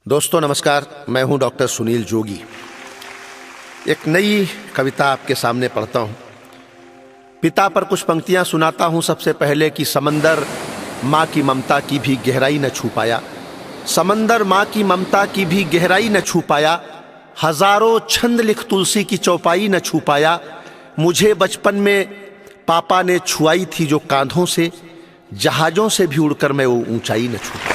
दोस्तों नमस्कार, मैं हूं डॉक्टर सुनील जोगी। एक नई कविता आपके सामने पढ़ता हूं। पिता पर कुछ पंक्तियां सुनाता हूं। सबसे पहले कि समंदर माँ की ममता की भी गहराई न छू पाया, समंदर माँ की ममता की भी गहराई न छू पाया, हजारों छंद लिख तुलसी की चौपाई न छू पाया। मुझे बचपन में पापा ने छुआई थी जो कांधों से, जहाजों से भी उड़कर मैं वो ऊंचाई न छू पाया।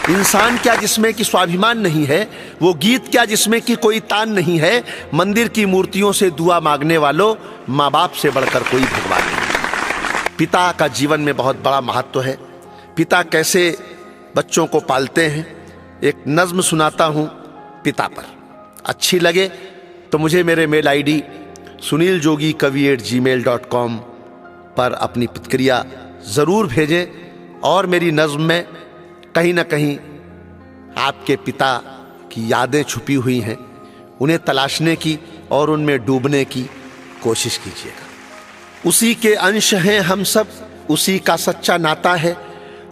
इंसान क्या जिसमें कि स्वाभिमान नहीं है, वो गीत क्या जिसमें कि कोई तान नहीं है। मंदिर की मूर्तियों से दुआ मांगने वालों, माँ बाप से बढ़कर कोई भगवान नहीं। पिता का जीवन में बहुत बड़ा महत्व है। पिता कैसे बच्चों को पालते हैं, एक नज्म सुनाता हूँ पिता पर। अच्छी लगे तो मुझे मेरे मेल आईडी suniljogi@gmail.com पर अपनी प्रतिक्रिया ज़रूर भेजें। और मेरी नज्म में कहीं ना कहीं आपके पिता की यादें छुपी हुई हैं, उन्हें तलाशने की और उनमें डूबने की कोशिश कीजिएगा। उसी के अंश हैं हम सब, उसी का सच्चा नाता है,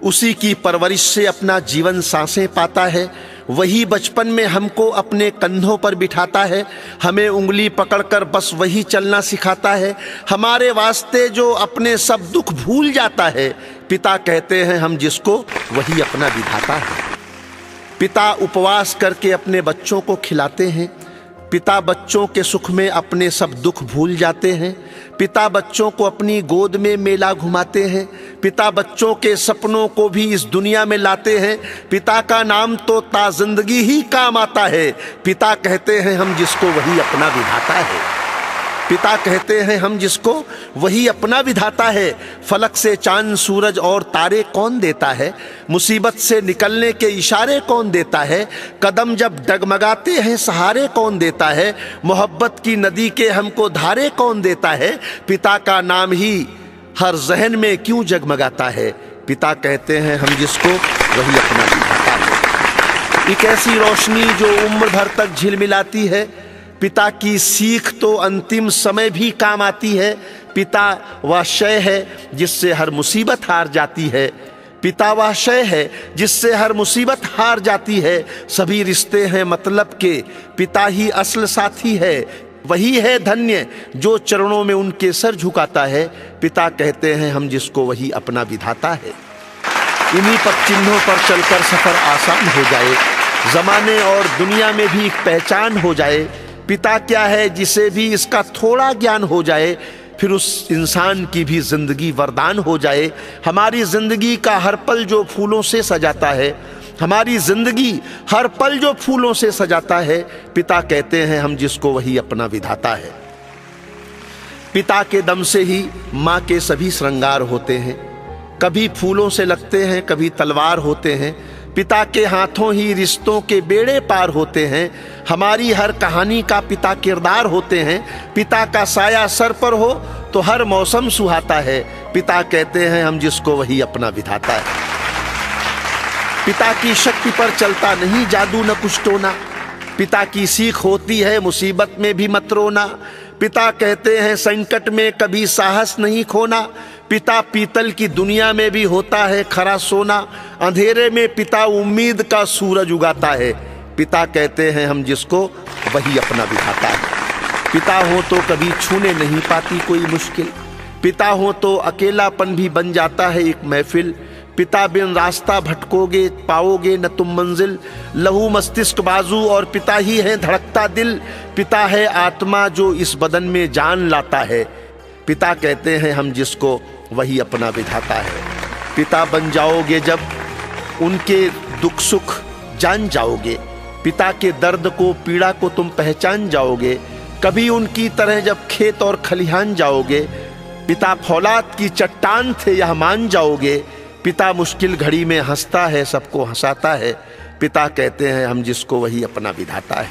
उसी की परवरिश से अपना जीवन सांसें पाता है। वही बचपन में हमको अपने कंधों पर बिठाता है, हमें उंगली पकड़कर बस वही चलना सिखाता है। हमारे वास्ते जो अपने सब दुख भूल जाता है, पिता कहते हैं हम जिसको, वही अपना विधाता है। पिता उपवास करके अपने बच्चों को खिलाते हैं, पिता बच्चों के सुख में अपने सब दुख भूल जाते हैं। पिता बच्चों को अपनी गोद में मेला घुमाते हैं, पिता बच्चों के सपनों को भी इस दुनिया में लाते हैं। पिता का नाम तो ता जिंदगी ही काम आता है, पिता कहते हैं हम जिसको, वही अपना विधाता है। पिता कहते हैं हम जिसको, वही अपना विधाता है। फलक से चांद सूरज और तारे कौन देता है, मुसीबत से निकलने के इशारे कौन देता है। कदम जब डगमगाते हैं सहारे कौन देता है, मोहब्बत की नदी के हमको धारे कौन देता है। पिता का नाम ही हर जहन में क्यों जगमगाता है, पिता कहते हैं हम जिसको, वही अपना विधाता है। एक ऐसी रोशनी जो उम्र भर तक झिलमिलाती है, पिता की सीख तो अंतिम समय भी काम आती है। पिता वह शय है जिससे हर मुसीबत हार जाती है, पिता वह शय है जिससे हर मुसीबत हार जाती है। सभी रिश्ते हैं मतलब के, पिता ही असल साथी है। वही है धन्य जो चरणों में उनके सर झुकाता है, पिता कहते हैं हम जिसको, वही अपना विधाता है। इन्हीं पद चिन्हों पर चलकर सफर आसान हो जाए, जमाने और दुनिया में भी एक पहचान हो जाए। पिता क्या है जिसे भी इसका थोड़ा ज्ञान हो जाए, फिर उस इंसान की भी जिंदगी वरदान हो जाए। हमारी जिंदगी का हर पल जो फूलों से सजाता है, हमारी जिंदगी हर पल जो फूलों से सजाता है, पिता कहते हैं हम जिसको, वही अपना विधाता है। पिता के दम से ही माँ के सभी श्रृंगार होते हैं, कभी फूलों से लगते हैं कभी तलवार होते हैं। पिता के हाथों ही रिश्तों के बेड़े पार होते हैं, हमारी हर कहानी का पिता किरदार होते हैं। पिता का साया सर पर हो तो हर मौसम सुहाता है, पिता कहते हैं हम जिसको, वही अपना विधाता है। पिता की शक्ति पर चलता नहीं जादू न कुछ टोना, पिता की सीख होती है मुसीबत में भी मत रोना। पिता कहते हैं संकट में कभी साहस नहीं खोना, पिता पीतल की दुनिया में भी होता है खरा सोना। अंधेरे में पिता उम्मीद का सूरज उगाता है, पिता कहते हैं हम जिसको, वही अपना विधाता है। पिता हो तो कभी छूने नहीं पाती कोई मुश्किल, पिता हो तो अकेलापन भी बन जाता है एक महफिल। पिता बिन रास्ता भटकोगे पाओगे न तुम मंजिल, लहू मस्तिष्क बाजू और पिता ही है धड़कता दिल। पिता है आत्मा जो इस बदन में जान लाता है, पिता कहते हैं हम जिसको, वही अपना विधाता है। पिता बन जाओगे जब उनके दुख सुख जान जाओगे, पिता के दर्द को पीड़ा को तुम पहचान जाओगे। कभी उनकी तरह जब खेत और खलिहान जाओगे, पिता फौलाद की चट्टान थे यह मान जाओगे। पिता मुश्किल घड़ी में हंसता है सबको हंसाता है, पिता कहते हैं हम जिसको, वही अपना विधाता है।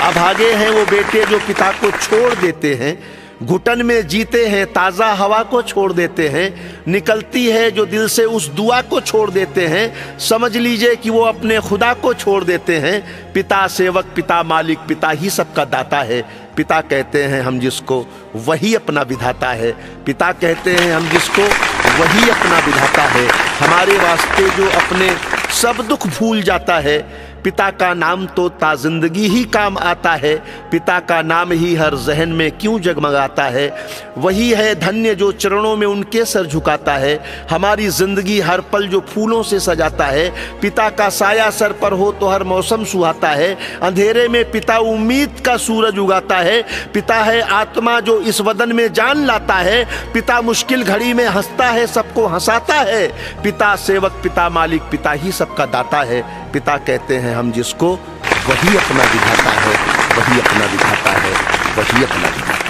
अभागे हैं वो बेटे जो पिता को छोड़ देते हैं, घुटन में जीते हैं ताज़ा हवा को छोड़ देते हैं। निकलती है जो दिल से उस दुआ को छोड़ देते हैं, समझ लीजिए कि वो अपने खुदा को छोड़ देते हैं। पिता सेवक पिता मालिक, पिता ही सबका दाता है, पिता कहते हैं हम जिसको, वही अपना विधाता है। पिता कहते हैं हम जिसको, वही अपना विधाता है। हमारे वास्ते जो अपने सब दुख भूल जाता है। पिता का नाम तो ताजिंदगी ही काम आता है, पिता का नाम ही हर जहन में क्यों जगमगाता है। वही है धन्य जो चरणों में उनके सर झुकाता है, हमारी जिंदगी हर पल जो फूलों से सजाता है। पिता का साया सर पर हो तो हर मौसम सुहाता है, अंधेरे में पिता उम्मीद का सूरज उगाता है। पिता है आत्मा जो इस वदन में जान लाता है, पिता मुश्किल घड़ी में हंसता है सबको हंसाता है। पिता सेवक पिता मालिक पिता ही सबका दाता है। पिता कहते हैं हम जिसको, वही अपना दिखाता है, वही अपना दिखाता है, वही अपना दिखाता है।